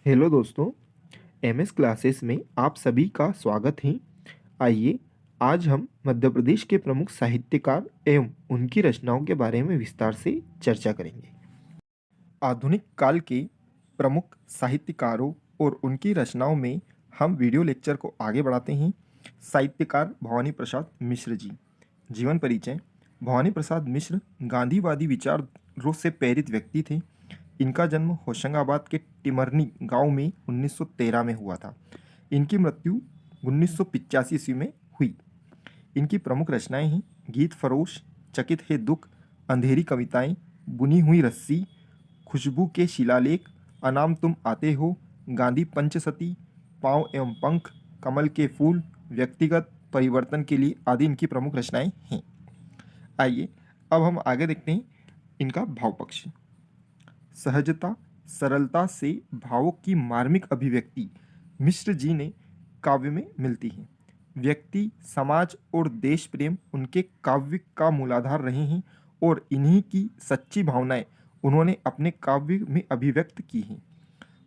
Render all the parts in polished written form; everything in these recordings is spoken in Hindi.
हेलो दोस्तों। एमएस क्लासेस में आप सभी का स्वागत है। आइए आज हम मध्य प्रदेश के प्रमुख साहित्यकार एवं उनकी रचनाओं के बारे में विस्तार से चर्चा करेंगे। आधुनिक काल के प्रमुख साहित्यकारों और उनकी रचनाओं में हम वीडियो लेक्चर को आगे बढ़ाते हैं। साहित्यकार भवानी प्रसाद मिश्र जी। जीवन परिचय। भवानी प्रसाद मिश्र गांधीवादी विचारों से प्रेरित व्यक्ति थे। इनका जन्म होशंगाबाद के टिमरनी गांव में 1913 में हुआ था। इनकी मृत्यु 1985 ईस्वी में हुई। इनकी प्रमुख रचनाएं हैं गीत फरोश, चकित है दुख, अंधेरी कविताएं, बुनी हुई रस्सी, खुशबू के शिलालेख, अनाम तुम आते हो, गांधी पंचसती, पाँव एवं पंख, कमल के फूल, व्यक्तिगत परिवर्तन के लिए आदि इनकी प्रमुख रचनाएं हैं। आइए अब हम आगे देखते हैं इनका भाव पक्ष। सहजता सरलता से भावों की मार्मिक अभिव्यक्ति मिश्र जी ने काव्य में मिलती है। व्यक्ति, समाज और देश प्रेम उनके काव्य का मूलाधार रहे हैं और इन्हीं की सच्ची भावनाएं उन्होंने अपने काव्य में अभिव्यक्त की हैं।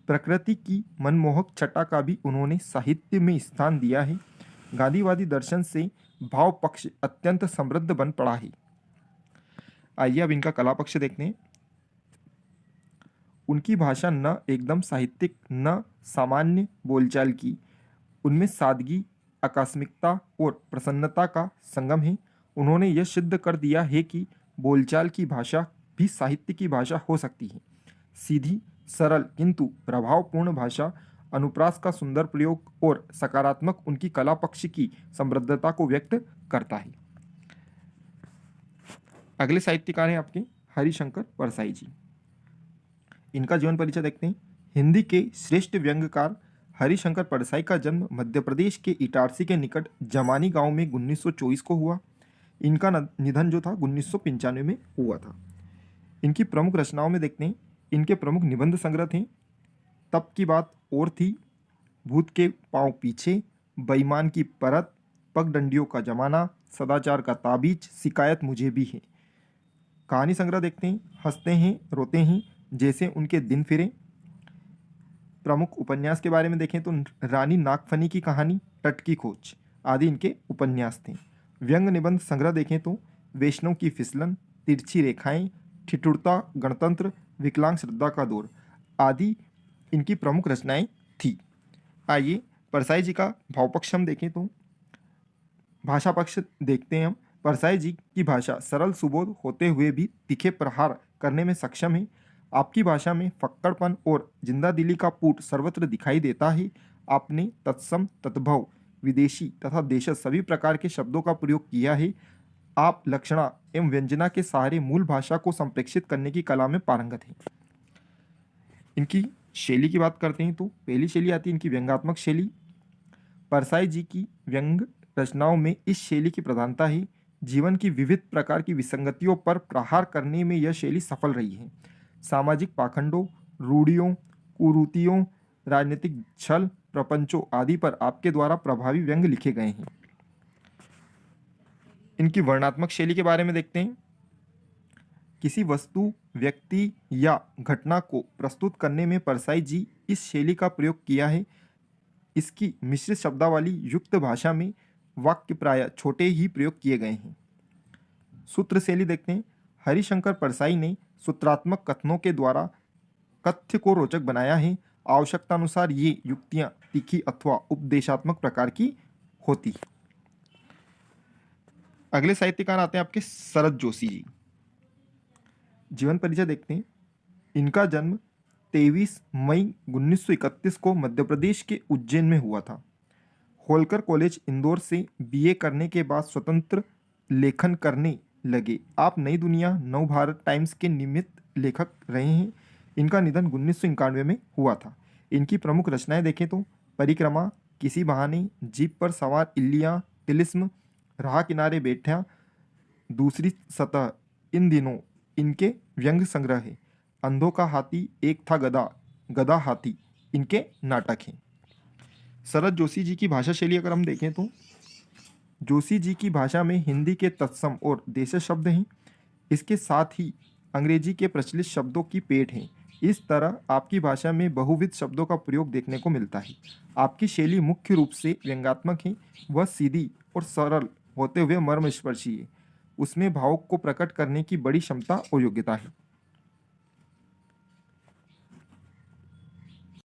प्रकृति की मनमोहक छटा का भी उन्होंने साहित्य में स्थान दिया है। गांधीवादी दर्शन से भाव पक्ष अत्यंत समृद्ध बन पड़ा है। आइए अब इनका कला पक्ष देखते हैं। उनकी भाषा न एकदम साहित्यिक न सामान्य बोलचाल की, उनमें सादगी, आकस्मिकता और प्रसन्नता का संगम है। उन्होंने यह सिद्ध कर दिया है कि बोलचाल की भाषा भी साहित्य की भाषा हो सकती है। सीधी, सरल किंतु प्रभावपूर्ण भाषा, अनुप्रास का सुंदर प्रयोग और सकारात्मक उनकी कला पक्ष की समृद्धता को व्यक्त करता है। अगले साहित्यकार हैं आपके हरिशंकर परसाई जी। इनका जीवन परिचय देखते हैं। हिंदी के श्रेष्ठ व्यंग्यकार हरिशंकर परसाई का जन्म मध्य प्रदेश के इटारसी के निकट जमानी गांव में 1924 को हुआ। इनका निधन जो था 1995 में हुआ था। इनकी प्रमुख रचनाओं में देखते हैं। इनके प्रमुख निबंध संग्रह थे तब की बात और थी, भूत के पांव पीछे, बेईमान की परत, पगडंडियों का जमाना, सदाचार का ताबीज, शिकायत मुझे भी है। कहानी संग्रह देखते हैं। हंसते हैं रोते हैं, जैसे उनके दिन फिरे। प्रमुख उपन्यास के बारे में देखें तो रानी नागफनी की कहानी, तट की खोज आदि इनके उपन्यास थे। व्यंग निबंध संग्रह देखें तो वैष्णव की फिसलन, तिरछी रेखाएं, ठिठुरता, गणतंत्र, विकलांग श्रद्धा का दौर आदि इनकी प्रमुख रचनाएं थी। आइए परसाई जी का भाव पक्ष हम देखें तो भाषा पक्ष देखते हैं हम। परसाई जी की भाषा सरल सुबोध होते हुए भी तीखे प्रहार करने में सक्षम है। आपकी भाषा में फक्कड़पन और जिंदादिली का पूट सर्वत्र दिखाई देता है। आपने तत्सम, तद्भव, विदेशी तथा देशज सभी प्रकार के शब्दों का प्रयोग किया है। आप लक्षणा एवं व्यंजना के सहारे मूल भाषा को संप्रेषित करने की कला में पारंगत हैं। इनकी शैली की बात करते हैं तो पहली शैली आती है इनकी व्यंग्यात्मक शैली। परसाई जी की व्यंग रचनाओं में इस शैली की प्रधानता है। जीवन की विविध प्रकार की विसंगतियों पर प्रहार करने में यह शैली सफल रही है। सामाजिक पाखंडों, रूढ़ियों, कुरीतियों, राजनीतिक छल प्रपंचों आदि पर आपके द्वारा प्रभावी व्यंग लिखे गए हैं। इनकी वर्णात्मक शैली के बारे में देखते हैं। किसी वस्तु, व्यक्ति या घटना को प्रस्तुत करने में परसाई जी इस शैली का प्रयोग किया है। इसकी मिश्रित शब्दावली युक्त भाषा में वाक्य प्राय छोटे ही प्रयोग किए गए हैं। सूत्र शैली देखते हैं। हरिशंकर परसाई ने सूत्रात्मक कथनों के द्वारा कथ्य को रोचक बनाया है। आवश्यकतानुसार ये युक्तियां तीखी अथवा उपदेशात्मक प्रकार की होती। अगले साहित्यकार आते हैं आपके शरद जोशी जी। जीवन परिचय देखते हैं। इनका जन्म 23 मई 1931 को मध्य प्रदेश के उज्जैन में हुआ था। होलकर कॉलेज इंदौर से बीए करने के बाद स्वतंत्र लेखन करने लगे। आप नई दुनिया, नव भारत टाइम्स के नियमित लेखक रहे हैं। इनका निधन 1991 में हुआ था। इनकी प्रमुख रचनाएं देखें तो परिक्रमा, किसी बहाने, जीप पर सवार इल्लियाँ, तिलिस्म, राह किनारे बैठा, दूसरी सतह इन दिनों इनके व्यंग संग्रह है। अंधों का हाथी, एक था गधा, गधा हाथी इनके नाटक हैं। शरद जोशी जी की भाषा शैली अगर हम देखें तो जोशी जी की भाषा में हिंदी के तत्सम और देशज शब्द हैं। इसके साथ ही अंग्रेजी के प्रचलित शब्दों की पेट है। इस तरह आपकी भाषा में बहुविध शब्दों का प्रयोग देखने को मिलता है। आपकी शैली मुख्य रूप से व्यंग्यात्मक है। वह सीधी और सरल होते हुए मर्मस्पर्शी है। उसमें भावों को प्रकट करने की बड़ी क्षमता और योग्यता है।